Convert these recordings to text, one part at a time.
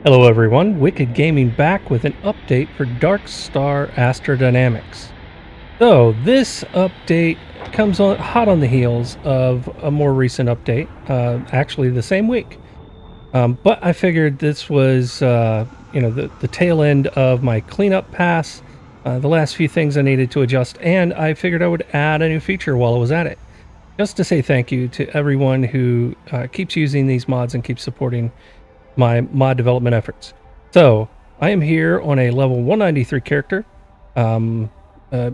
Hello everyone, Wicked Gaming back with an update for DarkStar Astrodynamics. So this update comes on hot on the heels of a more recent update, actually the same week. But I figured this was, the tail end of my cleanup pass, the last few things I needed to adjust, and I figured I would add a new feature while I was at it. Just to say thank you to everyone who keeps using these mods and keeps supporting my mod development efforts. So I am here on a level 193 character. Um, uh,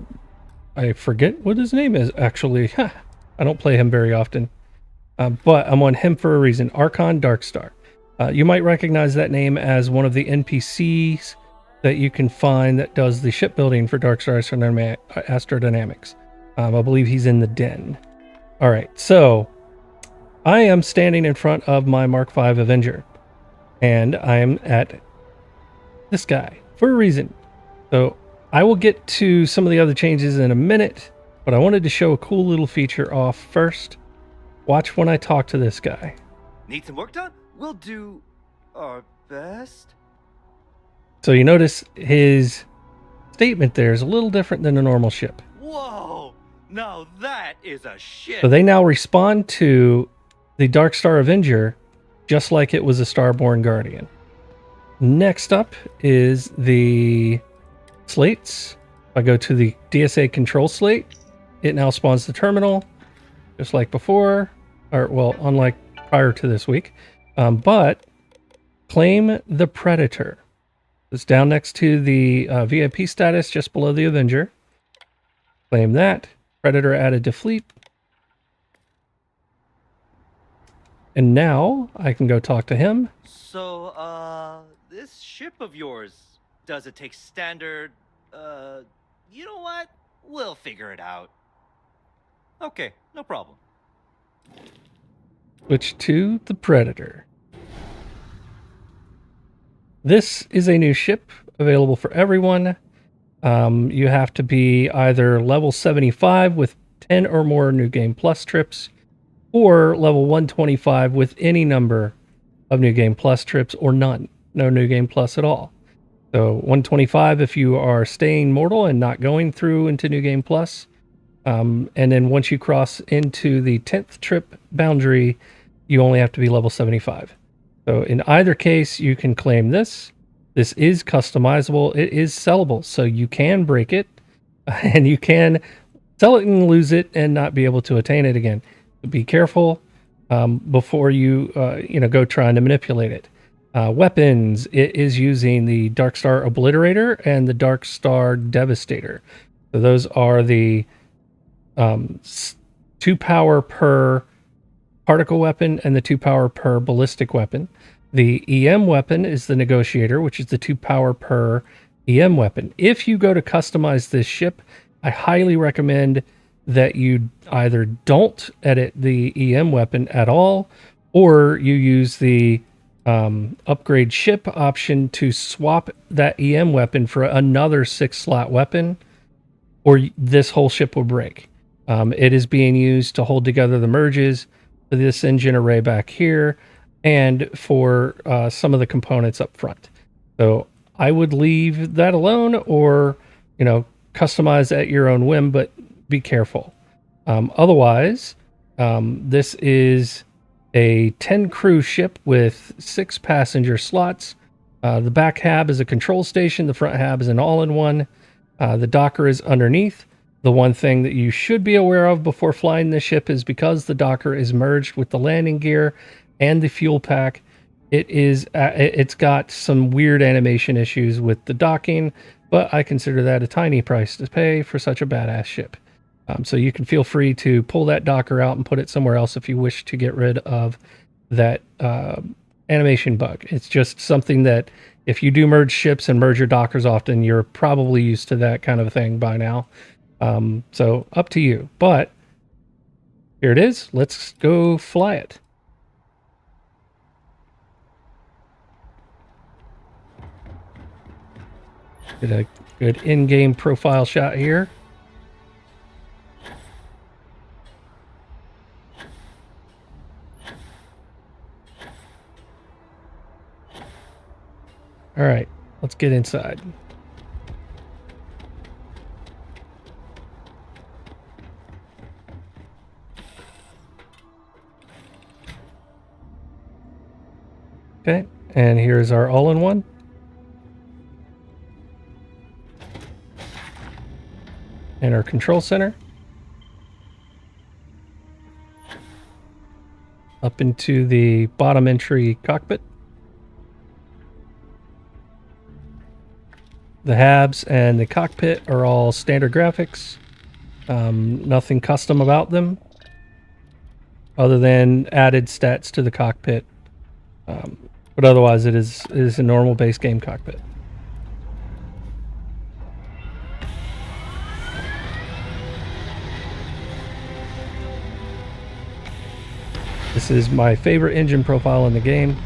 I forget what his name is actually. I don't play him very often, but I'm on him for a reason. Archon Darkstar. You might recognize that name as one of the NPCs that you can find that does the shipbuilding for DarkStar Astrodynamics. I believe he's in the den. All right, so I am standing in front of my Mark V Avenger, and I am at this guy for a reason. So I will get to some of the other changes in a minute, but I wanted to show a cool little feature off first. Watch when I talk to this guy. Need some work done? We'll do our best. So you notice his statement there is a little different than a normal ship. Whoa! Now that is a ship. So they now respond to the DarkStar Avenger just like it was a Starborn Guardian. Next up is the slates. If I go to the DSA control slate, it now spawns the terminal, just like before, or well, unlike prior to this week. But claim the Predator. It's down next to the VIP status, just below the Avenger. Claim that. Predator added to fleet. And now I can go talk to him. So, this ship of yours, does it take standard, you know what? We'll figure it out. Okay, no problem. Switch to the Predator. This is a new ship available for everyone. You have to be either level 75 with 10 or more New Game Plus trips, or level 125 with any number of New Game Plus trips, or none. No New Game Plus at all. So 125 if you are staying mortal and not going through into New Game Plus. And then once you cross into the 10th trip boundary, you only have to be level 75. So in either case, you can claim this. This is customizable. It is sellable, so you can break it, and you can sell it and lose it and not be able to attain it again. Be careful before you go trying to manipulate it. Weapons, it is using the DarkStar Obliterator and the DarkStar Devastator. So those are the 2 power per particle weapon and the 2 power per ballistic weapon. The EM weapon is the Negotiator, which is the 2 power per EM weapon. If you go to customize this ship, I highly recommend that you either don't edit the EM weapon at all, or you use the upgrade ship option to swap that EM weapon for another 6-slot weapon, or this whole ship will break. It is being used to hold together the merges for this engine array back here and for some of the components up front. So I would leave that alone, or customize at your own whim, but be careful. Otherwise, this is a 10 crew ship with 6 passenger slots. The back hab is a control station. The front hab is an all-in-one. The docker is underneath. The one thing that you should be aware of before flying this ship is because the docker is merged with the landing gear and the fuel pack, it's got some weird animation issues with the docking, but I consider that a tiny price to pay for such a badass ship. So you can feel free to pull that docker out and put it somewhere else if you wish to get rid of that animation bug. It's just something that if you do merge ships and merge your dockers often, you're probably used to that kind of thing by now. So up to you, but here it is. Let's go fly it. Get a good in-game profile shot here. All right, let's get inside. Okay, and here's our all-in-one. And our control center. Up into the bottom entry cockpit. The HABs and the cockpit are all standard graphics. Nothing custom about them, other than added stats to the cockpit. But otherwise, it is a normal base game cockpit. This is my favorite engine profile in the game,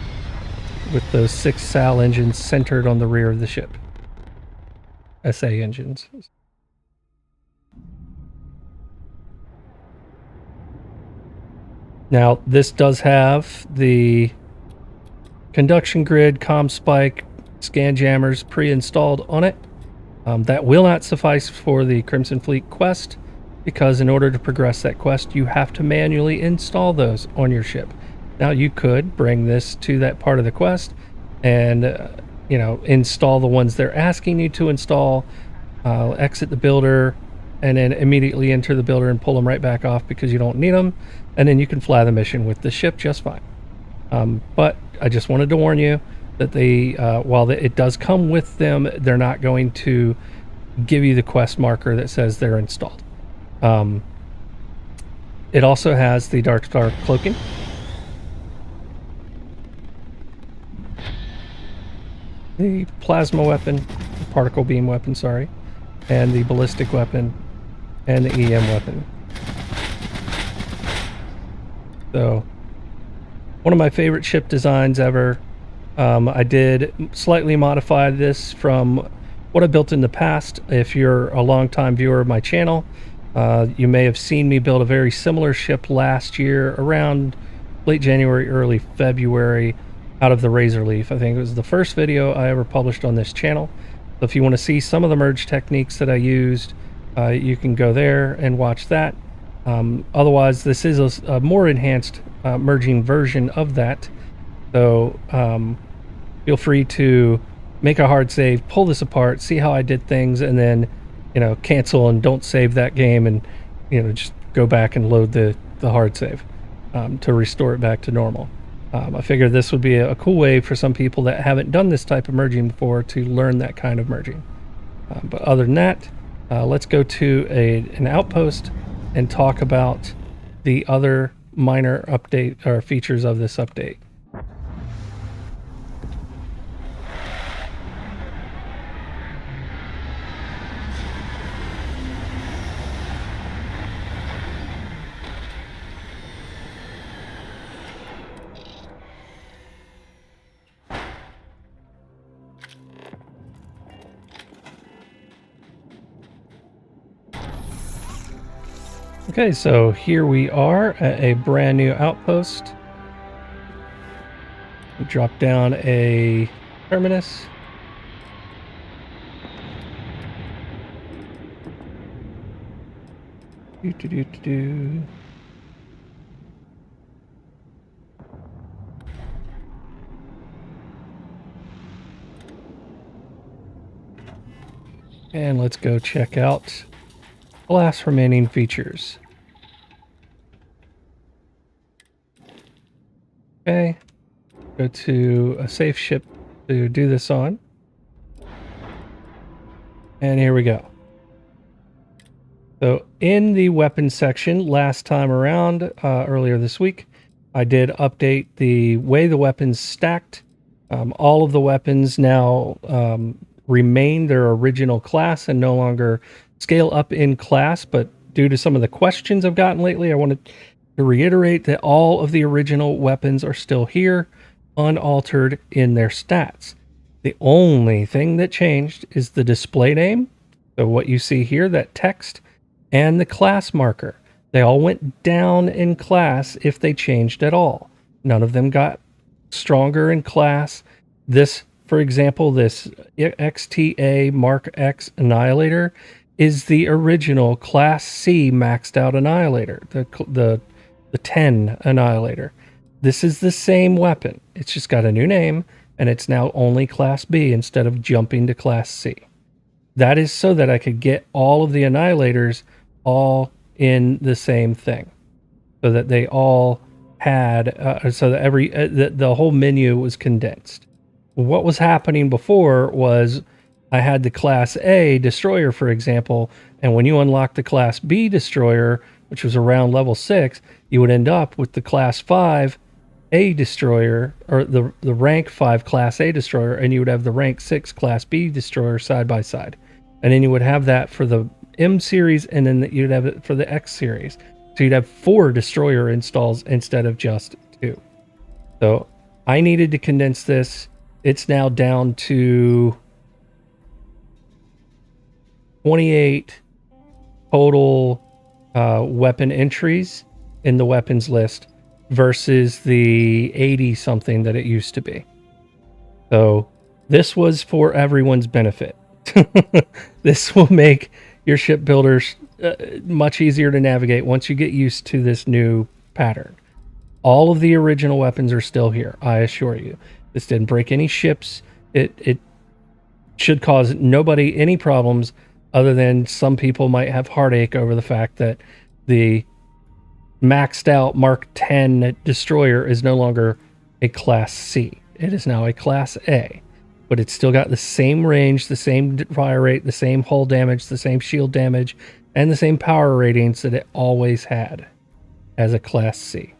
with those 6 SAL engines centered on the rear of the ship. SA engines. Now, this does have the conduction grid, comm spike, scan jammers pre-installed on it. That will not suffice for the Crimson Fleet quest, because in order to progress that quest, you have to manually install those on your ship. Now, you could bring this to that part of the quest and, install the ones they're asking you to install, exit the builder, and then immediately enter the builder and pull them right back off because you don't need them, and then you can fly the mission with the ship just fine. But I just wanted to warn you that while it does come with them, they're not going to give you the quest marker that says they're installed. It also has the DarkStar cloaking. The plasma weapon, the particle beam weapon, sorry, and the ballistic weapon, and the EM weapon. So, one of my favorite ship designs ever. I did slightly modify this from what I built in the past. If you're a longtime viewer of my channel, you may have seen me build a very similar ship last year around late January, early February, out of the Razor Leaf. I think it was the first video I ever published on this channel. So if you want to see some of the merge techniques that I used, you can go there and watch that. Otherwise, this is a more enhanced merging version of that. So feel free to make a hard save, pull this apart, see how I did things, and then cancel and don't save that game, and just go back and load the hard save to restore it back to normal. I figured this would be a cool way for some people that haven't done this type of merging before to learn that kind of merging. But other than that, let's go to an outpost and talk about the other minor update or features of this update. Okay, so here we are at a brand new outpost. We drop down a terminus. And let's go check out the last remaining features. Okay, go to a safe ship to do this on. And here we go. So in the weapons section last time around, earlier this week, I did update the way the weapons stacked. All of the weapons now remain their original class and no longer scale up in class, but due to some of the questions I've gotten lately, I wanted to reiterate that all of the original weapons are still here, unaltered in their stats. The only thing that changed is the display name. So what you see here, that text, and the class marker. They all went down in class if they changed at all. None of them got stronger in class. This for example, this XTA Mark X Annihilator is the original Class C maxed out Annihilator, the 10 Annihilator. This is the same weapon. It's just got a new name, and it's now only Class B instead of jumping to Class C. That is so that I could get all of the Annihilators all in the same thing, so that they all had, so that the whole menu was condensed. What was happening before was I had the Class A destroyer, for example, and when you unlock the Class B destroyer, which was around level 6, you would end up with the Class 5 A destroyer, or the rank 5 Class A destroyer, and you would have the rank 6 Class B destroyer side by side. And then you would have that for the M series, and then you'd have it for the X series. So you'd have 4 destroyer installs instead of just 2. So I needed to condense this. It's now down to 28 total weapon entries in the weapons list versus the 80 something that it used to be. So this was for everyone's benefit. This will make your ship builders much easier to navigate once you get used to this new pattern. All of the original weapons are still here, I assure you. This didn't break any ships. It should cause nobody any problems, other than some people might have heartache over the fact that the maxed out Mark 10 destroyer is no longer a Class C. It is now a Class A. But it's still got the same range, the same fire rate, the same hull damage, the same shield damage, and the same power ratings that it always had as a Class C.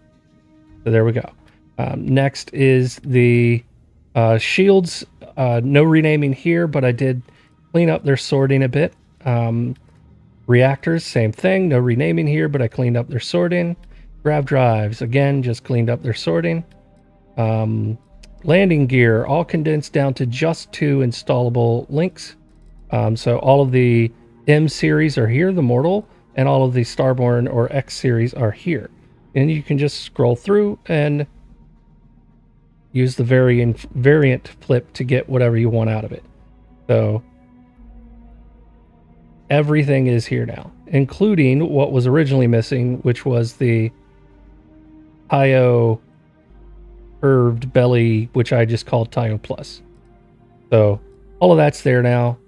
So there we go. Next is the shields. No renaming here, but I did clean up their sorting a bit. Reactors, same thing. No renaming here, but I cleaned up their sorting. Grav drives, again, just cleaned up their sorting. Landing gear, all condensed down to just 2 installable links. So all of the M series are here, the Mortal, and all of the Starborn or X series are here. And you can just scroll through and use the variant flip to get whatever you want out of it. So everything is here now, including what was originally missing, which was the Tayo curved belly, which I just called Tayo Plus. So all of that's there now.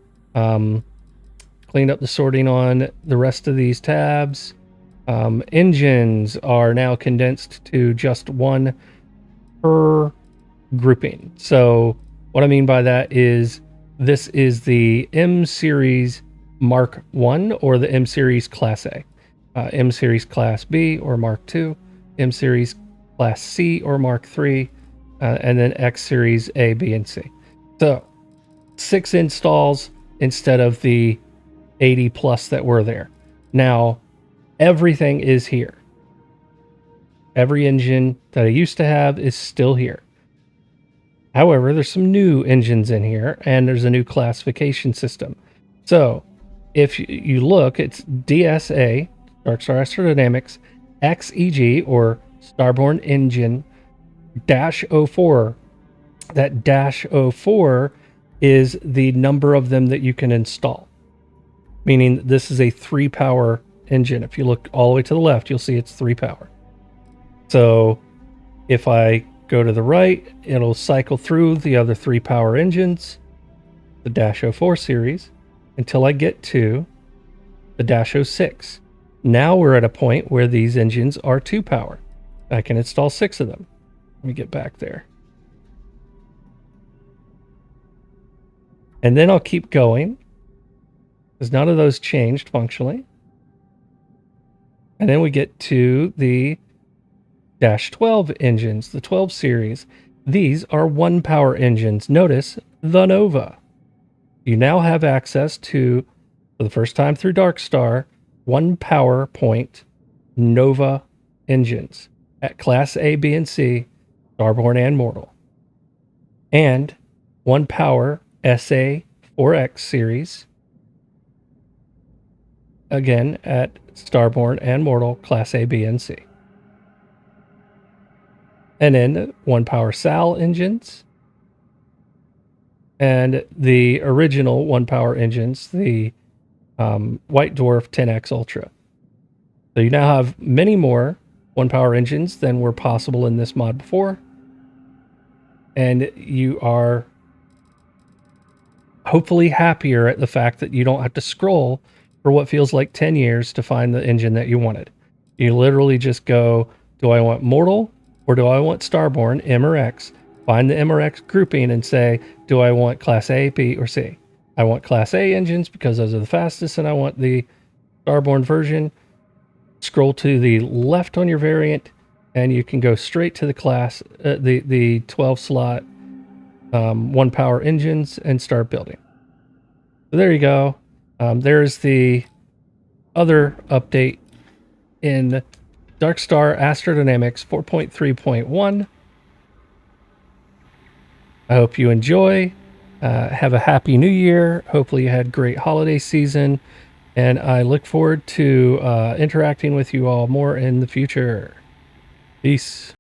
Cleaned up the sorting on the rest of these tabs. Engines are now condensed to just 1 per grouping. So what I mean by that is this is the M series Mark 1 or the M series Class A, M series Class B or Mark 2, M series Class C or Mark 3, and then X series A, B, and C. So 6 installs instead of the 80 plus that were there. Now everything is here. Every engine that I used to have is still here. However, there's some new engines in here, and there's a new classification system. So if you look, it's DSA, DarkStar Astrodynamics, XEG, or Starborn Engine, -04. That -04 is the number of them that you can install, meaning this is a 3-power engine. If you look all the way to the left, you'll see it's 3-power. So if I go to the right, it'll cycle through the other 3-power engines, the -04 series, until I get to the -06. Now we're at a point where these engines are 2-power. I can install 6 of them. Let me get back there. And then I'll keep going, because none of those changed functionally. And then we get to the -12 engines, the 12 series. These are 1-power engines. Notice the Nova. You now have access to, for the first time through DarkStar, 1-power point Nova engines at Class A, B, and C, Starborn and Mortal. And 1-power SA 4X series, again at Starborn and Mortal, Class A, B, and C. And then 1-power SAL engines, and the original 1-power engines, the White Dwarf 10X Ultra. So you now have many more 1-power engines than were possible in this mod before, and you are hopefully happier at the fact that you don't have to scroll for what feels like 10 years to find the engine that you wanted. You literally just go, do I want Mortal or do I want Starborn, M or X? Find the M or X grouping and say, do I want Class A, B, or C? I want Class A engines because those are the fastest, and I want the Starborn version. Scroll to the left on your variant, and you can go straight to the class, the 12 slot 1-power engines, and start building. So there you go. There's the other update in DarkStar Astrodynamics 4.3.1. I hope you enjoy. Have a happy new year. Hopefully you had a great holiday season. And I look forward to interacting with you all more in the future. Peace.